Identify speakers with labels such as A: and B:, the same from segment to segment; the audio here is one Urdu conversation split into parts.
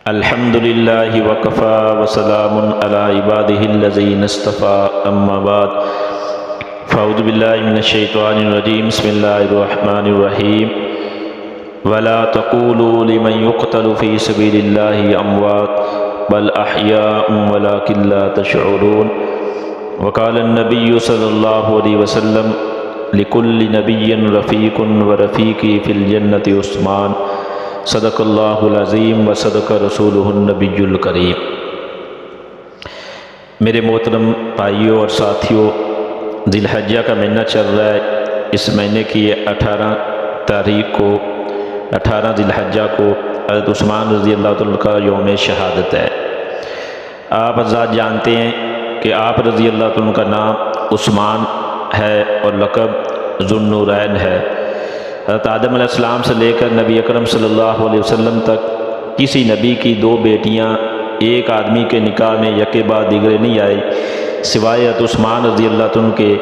A: الحمد للہ وکفا وسلام علی عبادہ الذین اصطفى اما بعد فاعوذ باللہ من الشیطان الرجیم بسم اللہ الرحمن الرحیم ولا تقولوا لمن يقتل في سبيل الله اموات بل احیاء ولكن لا تشعرون وقال النبی صلی اللہ علیہ وسلم لكل نبی رفیق ورفیقی فی الجنة عثمان صدق اللہ العظیم و صدق رسولہ النبی الکریم۔ میرے محترم بھائیوں اور ساتھیوں، ذی الحجہ کا مہینہ چل رہا ہے۔ اس مہینے کی 18 تاریخ کو 18 ذی الحجہ کو حضرت عثمان رضی اللہ عنہ کا یوم شہادت ہے۔ آپ حضرات جانتے ہیں کہ آپ رضی اللہ عنہ کا نام عثمان ہے اور لقب ذو النورین ہے۔ حضرت آدم علیہ السلام سے لے کر نبی اکرم صلی اللہ علیہ وسلم تک کسی نبی کی 2 بیٹیاں ایک آدمی کے نکاح میں یکے بعد دیگرے نہیں آئی سوائے حضرت عثمان رضی اللہ عنہ کے۔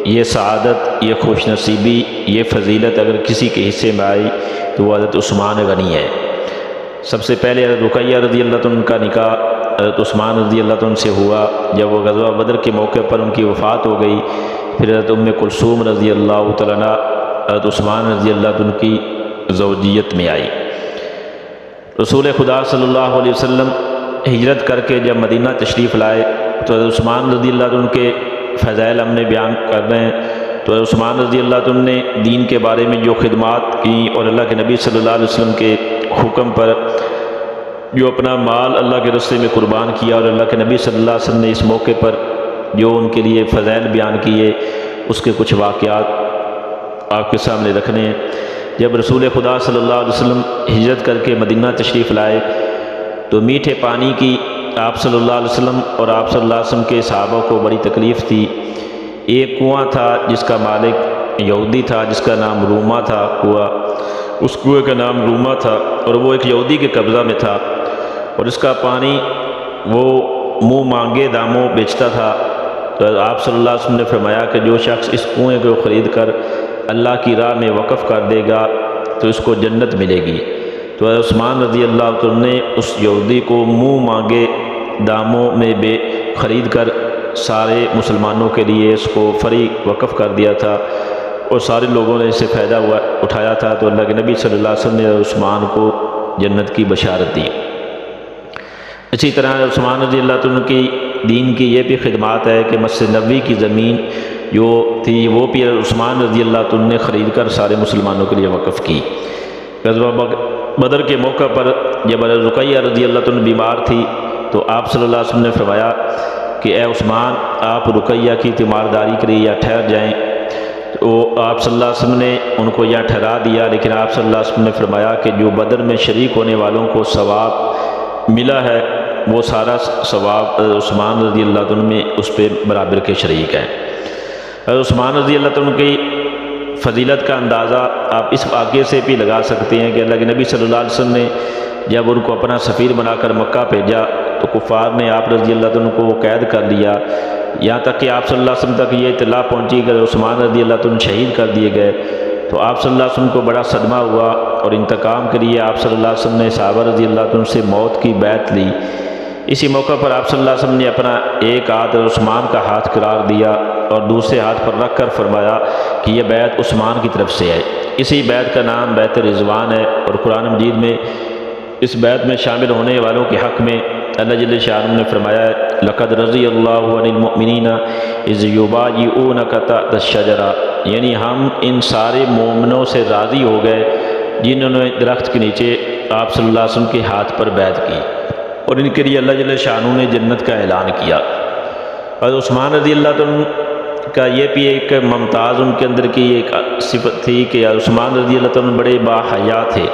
A: یہ سعادت، یہ خوش نصیبی، یہ فضیلت اگر کسی کے حصے میں آئی تو وہ حضرت عثمان غنی ہے۔ سب سے پہلے حضرت رقیہ رضی اللہ عنہ کا نکاح حضرت عثمان رضی اللہ عنہ سے ہوا جب وہ غزوہ بدر کے موقع پر ان کی وفات ہو گئی۔ پھر حضرت ام کلثوم رضی اللہ تعالیٰ عنہ حضرت عثمان رضی اللہ عنہ کی زوجیت میں آئی۔ رسول خدا صلی اللہ علیہ وسلم ہجرت کر کے جب مدینہ تشریف لائے تو حضرت عثمان رضی اللہ عنہ کے فضائل ہم نے بیان کر رہے ہیں۔ تو حضرت عثمان رضی اللہ عنہ نے دین کے بارے میں جو خدمات کی اور اللہ کے نبی صلی اللہ علیہ وسلم کے حکم پر جو اپنا مال اللہ کے راستے میں قربان کیا اور اللہ کے نبی صلی اللہ علیہ وسلم نے اس موقع پر جو ان کے لیے فضائل بیان کیے، اس کے کچھ واقعات آپ کے سامنے رکھنے ہیں۔ جب رسول خدا صلی اللہ علیہ وسلم ہجرت کر کے مدینہ تشریف لائے تو میٹھے پانی کی آپ صلی اللہ علیہ وسلم اور آپ صلی اللہ علیہ وسلم کے صحابہ کو بڑی تکلیف تھی۔ ایک کنواں تھا جس کا مالک یہودی تھا، جس کا نام روما تھا کنواں، اس کنویں کا نام روما تھا اور وہ ایک یہودی کے قبضہ میں تھا اور اس کا پانی وہ منہ مانگے داموں بیچتا تھا۔ تو آپ صلی اللہ علیہ وسلم نے فرمایا کہ جو شخص اس کنویں کو خرید کر اللہ کی راہ میں وقف کر دے گا تو اس کو جنت ملے گی۔ تو عثمان رضی اللہ عنہ نے اس یہودی کو منہ مانگے داموں میں خرید کر سارے مسلمانوں کے لیے اس کو فری وقف کر دیا تھا اور سارے لوگوں نے اس سے فائدہ اٹھایا تھا۔ تو اللہ کے نبی صلی اللہ علیہ وسلم نے عثمان کو جنت کی بشارت دی۔ اسی طرح عثمان رضی اللہ عنہ کی دین کی یہ بھی خدمات ہے کہ مسجد نبوی کی زمین جو تھی وہ بھی عثمان رضی اللہ عنہ نے خرید کر سارے مسلمانوں کے لیے وقف کی۔ غزوہ بدر کے موقع پر جب رقیہ رضی اللہ عنہ بیمار تھی تو آپ صلی اللہ علیہ وسلم نے فرمایا کہ اے عثمان، آپ رقیہ کی تیمارداری کے لیے یا ٹھہر جائیں۔ تو آپ صلی اللہ علیہ وسلم نے ان کو یہاں ٹھہرا دیا، لیکن آپ صلی اللہ علیہ وسلم نے فرمایا کہ جو بدر میں شریک ہونے والوں کو ثواب ملا ہے وہ سارا ثواب عثمان رضی اللہ عنہ میں اس پہ برابر کے شریک ہیں۔ عثمان رضی اللہ عنہ کی فضیلت کا اندازہ آپ اس واقعے سے بھی لگا سکتے ہیں کہ اللہ کے نبی صلی اللہ علیہ وسلم نے جب ان کو اپنا سفیر بنا کر مکہ بھیجا تو کفار نے آپ رضی اللہ عنہ کو قید کر لیا، یہاں تک کہ آپ صلی اللہ علیہ وسلم تک یہ اطلاع پہنچی کہ عثمان رضی اللہ عنہ شہید کر دیے گئے۔ تو آپ صلی اللہ علیہ وسلم کو بڑا صدمہ ہوا اور انتقام کے لیے آپ صلی اللہ علیہ وسلم نے صحابہ رضی اللہ عنہ سے موت کی بیعت لی۔ اسی موقع پر آپ صلی اللہ علیہ وسلم نے اپنا ایک ہاتھ عثمان کا ہاتھ قرار دیا اور دوسرے ہاتھ پر رکھ کر فرمایا کہ یہ بیعت عثمان کی طرف سے ہے۔ اسی بیعت کا نام بیعت رضوان ہے اور قرآن مجید میں اس بیعت میں شامل ہونے والوں کے حق میں اللہ جل شانہ نے فرمایا ہے لقد رضی اللہ عن المؤمنین اذ یبایعونک تحت الشجرہ، یعنی ہم ان سارے مومنوں سے راضی ہو گئے جنہوں نے درخت کے نیچے آپ صلی اللہ علیہ وسلم کے ہاتھ پر بیعت کی اور ان کے لیے اللہ جل شانہ نے جنت کا اعلان کیا۔ اور عثمان رضی اللہ عنہ کا یہ بھی ایک ممتاز ان کے اندر کی ایک صفت تھی کہ عثمان رضی اللہ عنہ بڑے باحیا تھے،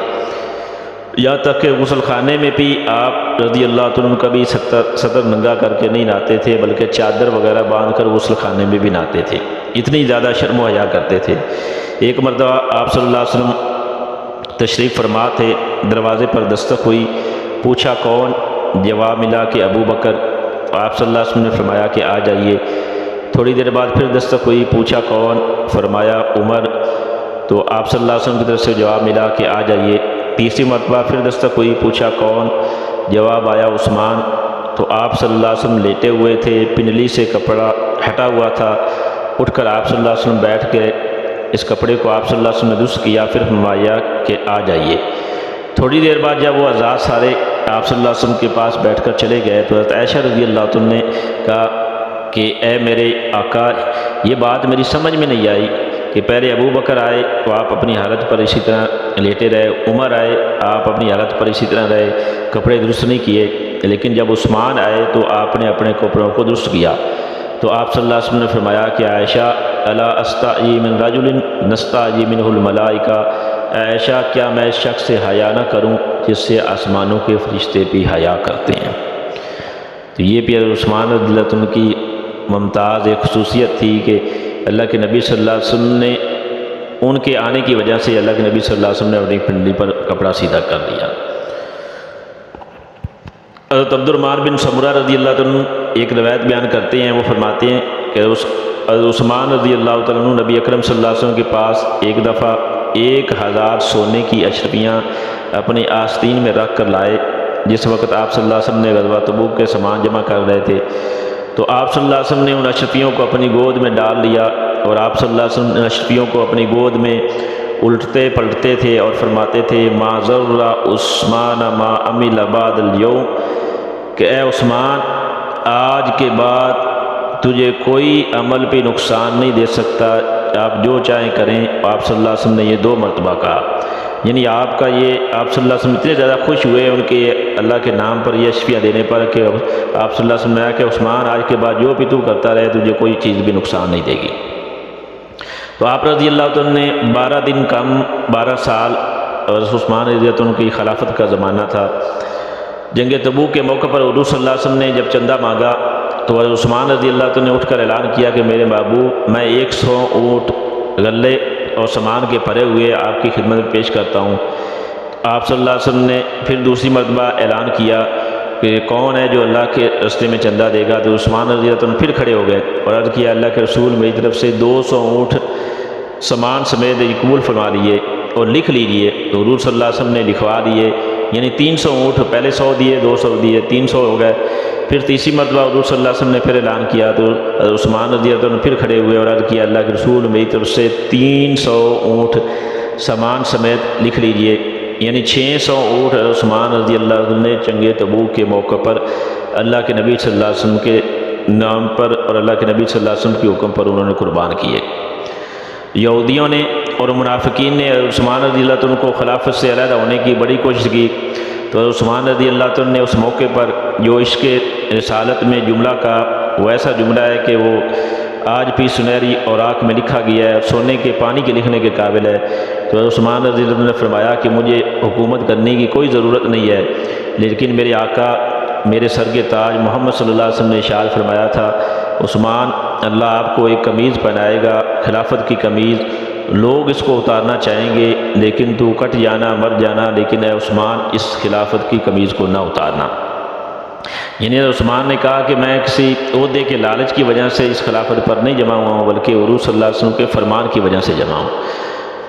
A: یہاں تک کہ غسل خانے میں بھی آپ رضی اللہ عنہ کبھی سطر ننگا کر کے نہیں نہاتے تھے بلکہ چادر وغیرہ باندھ کر غسل خانے میں بھی نہاتے تھے، اتنی زیادہ شرم و حیا کرتے تھے۔ ایک مرتبہ آپ صلی اللہ علیہ وسلم تشریف فرما تھے، دروازے پر دستک ہوئی، پوچھا کون؟ جواب ملا کہ ابو بکر۔ آپ صلی اللہ علیہ وسلم نے فرمایا کہ آ جائیے۔ تھوڑی دیر بعد پھر دستک ہوئی، پوچھا کون؟ فرمایا عمر۔ تو آپ صلی اللہ علیہ وسلم کی طرف سے جواب ملا کہ آ جائیے۔ تیسری مرتبہ پھر دستک ہوئی، پوچھا کون؟ جواب آیا عثمان، تو آپ صلی اللہ علیہ وسلم لیٹے ہوئے تھے، پنڈلی سے کپڑا ہٹا ہوا تھا، اٹھ کر آپ صلی اللہ علیہ وسلم بیٹھ کے اس کپڑے کو آپ صلی اللہ علیہ وسلم نے درست کیا، پھر فرمایا کہ آ جائیے۔ تھوڑی دیر بعد جب وہ حضرات سارے آپ صلی اللہ علیہ وسلم کے پاس بیٹھ کر چلے گئے تو حضرت عائشہ رضی اللہ عنہ نے کہا کہ اے میرے آقا، یہ بات میری سمجھ میں نہیں آئی کہ پہلے ابو بکر آئے تو آپ اپنی حالت پر اسی طرح لیٹے رہے، عمر آئے آپ اپنی حالت پر اسی طرح رہے، کپڑے درست نہیں کیے، لیکن جب عثمان آئے تو آپ نے اپنے کپڑوں کو درست کیا۔ تو آپ صلی اللہ علیہ وسلم نے فرمایا کہ عائشہ الا استحیی من رجل نستحیی منہ الملائکہ، عائشہ کیا میں اس شخص سے حیا نہ کروں جس سے آسمانوں کے فرشتے بھی حیا کرتے ہیں۔ تو یہ بھی عثمان رضی اللہ عنہ کی ممتاز ایک خصوصیت تھی کہ اللہ کے نبی صلی اللہ علیہ وسلم نے ان کے آنے کی وجہ سے اللہ کے نبی صلی اللہ علیہ وسلم نے اپنی پنڈلی پر کپڑا سیدھا کر دیا۔ حضرت عبد الرحمن بن سمرہ رضی اللہ عنہ ایک روایت بیان کرتے ہیں، وہ فرماتے ہیں کہ عثمان رضی اللہ عنہ نبی اکرم صلی اللہ علیہ وسلم کے پاس ایک دفعہ 1000 سونے کی اشرفیاں اپنی آستین میں رکھ کر لائے۔ جس وقت آپ صلی اللہ علیہ وسلم نے غزوہ تبوک کے سامان جمع کر رہے تھے تو آپ صلی اللہ علیہ وسلم نے ان اشرفیوں کو اپنی گود میں ڈال لیا، اور آپ صلی اللہ علیہ وسلم ان اشرفیوں کو اپنی گود میں الٹتے پلٹتے تھے اور فرماتے تھے ما ضر عثمان ما عمل بعد اليوم، کہ اے عثمان آج کے بعد تجھے کوئی عمل پہ نقصان نہیں دے سکتا، آپ جو چاہیں کریں۔ آپ صلی اللہ علیہ وسلم نے یہ 2 مرتبہ کہا، یعنی آپ کا یہ آپ صلی اللہ علیہ وسلم اتنے زیادہ خوش ہوئے ان کے اللہ کے نام پر یہ اشفیاں دینے پر کہ آپ صلی اللہ علیہ وسلم نے کہا کہ عثمان آج کے بعد جو بھی تو کرتا رہے تجھے کوئی چیز بھی نقصان نہیں دے گی۔ تو آپ رضی اللہ عنہ نے 12 دن کم 12 سال، اور عثمان رضی اللہ عنہ کی خلافت کا زمانہ تھا۔ جنگ تبوک کے موقع پر حضور صلی اللہ علیہ وسلم نے جب چندہ مانگا تو عثمان رضی اللہ عنہ نے اٹھ کر اعلان کیا کہ میرے محبوب میں 100 اونٹ غلے اور سامان کے بھرے ہوئے آپ کی خدمت میں پیش کرتا ہوں۔ آپ صلی اللہ علیہ وسلم نے پھر دوسری مرتبہ اعلان کیا کہ کون ہے جو اللہ کے راستے میں چندہ دے گا، تو عثمان رضی اللہ عنہ پھر کھڑے ہو گئے اور عرض کیا اللہ کے رسول میری طرف سے 200 اونٹ سامان سمیت قبول فرما لیے اور لکھ لیجئے۔ تو حضور صلی اللہ علیہ وسلم نے لکھوا دیے، یعنی 300 اونٹ، پہلے 100 دیے، 200 دیے، 300 ہو گئے۔ پھر تیسری مرتبہ حضور صلی اللہ علیہ وسلم نے پھر اعلان کیا تو عثمان رضی اللہ عنہ پھر کھڑے ہوئے اور عرض کیا اللہ کے رسول میری طرف سے 300 اونٹ سامان سمیت لکھ لیجئے، یعنی 600 اونٹ عثمان رضی اللہ عنہ نے جنگ تبوک کے موقع پر اللہ کے نبی صلی اللہ علیہ وسلم کے نام پر اور اللہ کے نبی صلی اللہ علیہ وسلم کے حکم پر انہوں نے قربان کیے۔ یہودیوں نے اور منافقین نے عثمان رضی اللہ عنہ کو خلافت سے علیحدہ ہونے کی بڑی کوشش کی، تو عثمان رضی اللہ عنہ نے اس موقع پر جو عشق رسالت میں جملہ کا وہ ایسا جملہ ہے کہ وہ آج بھی سنہری اوراق میں لکھا گیا ہے، سونے کے پانی کے لکھنے کے قابل ہے۔ تو عثمان رضی اللہ عنہ نے فرمایا کہ مجھے حکومت کرنے کی کوئی ضرورت نہیں ہے، لیکن میرے آقا میرے سر کے تاج محمد صلی اللہ علیہ وسلم نے ارشاد فرمایا تھا عثمان اللہ آپ کو ایک قمیض پہنائے گا، خلافت کی قمیض، لوگ اس کو اتارنا چاہیں گے لیکن تو کٹ جانا مر جانا، لیکن اے عثمان اس خلافت کی قمیض کو نہ اتارنا۔ یعنی عثمان نے کہا کہ میں کسی عہدے کے لالچ کی وجہ سے اس خلافت پر نہیں جمع ہوا ہوں، بلکہ حضور صلی اللہ علیہ وسلم کے فرمان کی وجہ سے جمع ہوں۔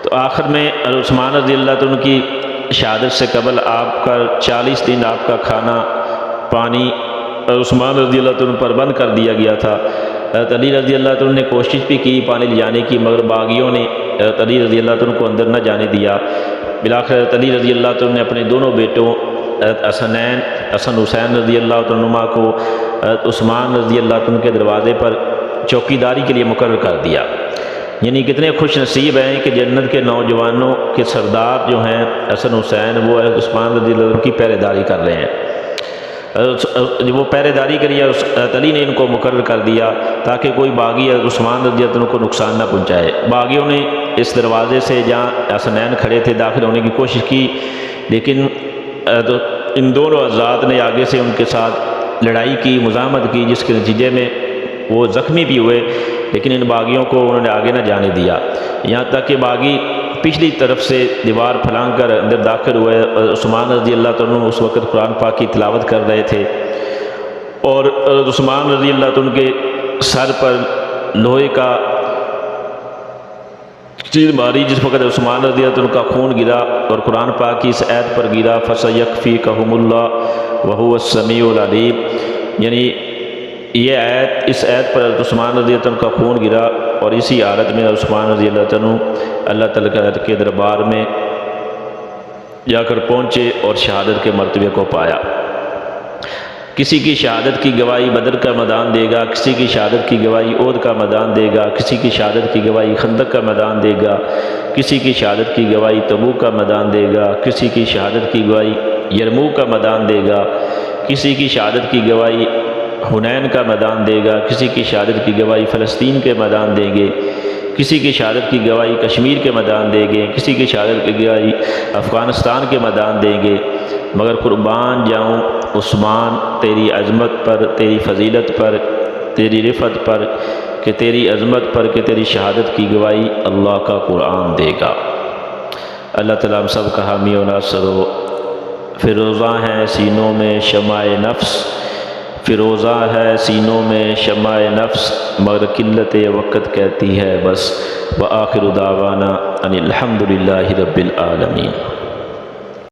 A: تو آخر میں عثمان رضی اللہ عنہ کی شہادت سے قبل آپ کا 40 دن آپ کا کھانا پانی عثمان رضی اللہ عنہ پر بند کر دیا گیا تھا۔ حضرت علی رضی اللہ عنہ نے کوشش بھی کی پانی لے جانے کی، مگر باغیوں نے حضرت علی رضی اللہ عنہ کو اندر نہ جانے دیا۔ بالآخر حضرت علی رضی اللہ عنہ نے اپنے دونوں بیٹوں حضرت حسن حسین رضی اللہ عنہما کو حضرت عثمان رضی اللہ عنہ کے دروازے پر چوکیداری کے لیے مقرر کر دیا۔ یعنی کتنے خوش نصیب ہیں کہ جنت کے نوجوانوں کے سردار جو ہیں حسن حسین وہ حضرت عثمان رضی اللہ عنہ کی پہرے داری کر رہے ہیں۔ وہ پہرے داری کے لیے حضرت علی نے ان کو مقرر کر دیا تاکہ کوئی باغی حضرت عثمان رضی اللہ عنہ کو نقصان نہ پہنچائے۔ باغیوں نے اس دروازے سے جہاں حسنین کھڑے تھے داخل ہونے کی کوشش کی، لیکن ان دونوں حضرات نے آگے سے ان کے ساتھ لڑائی کی، مزاحمت کی، جس کے نتیجے میں وہ زخمی بھی ہوئے، لیکن ان باغیوں کو انہوں نے آگے نہ جانے دیا، یہاں تک کہ باغی پچھلی طرف سے دیوار پھلانگ کر اندر داخل ہوئے۔ عثمان رضی اللہ عنہ اس وقت قرآن پاک کی تلاوت کر رہے تھے اور عثمان رضی اللہ عنہ کے سر پر لوہے کا چیز ماری، جس وقت عثمان رضی اللہ عنہ کا خون گرا اور قرآن پاک کی اس آیت پر گرا فَسَيَكْفِيكَهُمُ اللَّهُ وهو السمیع العلیم. یعنی یہ آیت، اس آیت پر حضرت عثمان رضی اللہ عنہ کا خون گرا، اور اسی حالت میں عثمان رضی اللہ عنہ اللہ تعالیٰ کے دربار میں جا کر پہنچے اور شہادت کے مرتبے کو پایا. کسی کی شہادت کی گواہی بدر کا میدان دے گا، کسی کی شہادت کی گواہی احد کا میدان دے گا، کسی کی شہادت کی گواہی خندق کا میدان دے گا، کسی کی شہادت کی گواہی تبوک کا میدان دے گا، کسی کی شہادت کی گواہی یرموک کا میدان دے گا، کسی کی شہادت کی گواہی حنین کا میدان دے گا، کسی کی شہادت کی گواہی فلسطین کے میدان دیں گے، کسی کی شہادت کی گواہی کشمیر کے میدان دیں گے، کسی کی شہادت کی گواہی افغانستان کے میدان دیں گے. مگر قربان جاؤں عثمان تیری عظمت پر، تیری فضیلت پر، تیری رفعت پر، کہ تیری عظمت پر، کہ تیری شہادت کی گواہی اللہ کا قرآن دے گا. اللہ تعالیٰ ہم سب کا حامی و ناصر ہو. فروزاں ہیں سینوں میں شمع نفس، فروزاں ہے سینوں میں شمع نفس، مگر قلت وقت کہتی ہے بس. وآخر دعوانا ان الحمد للہ رب العالمین.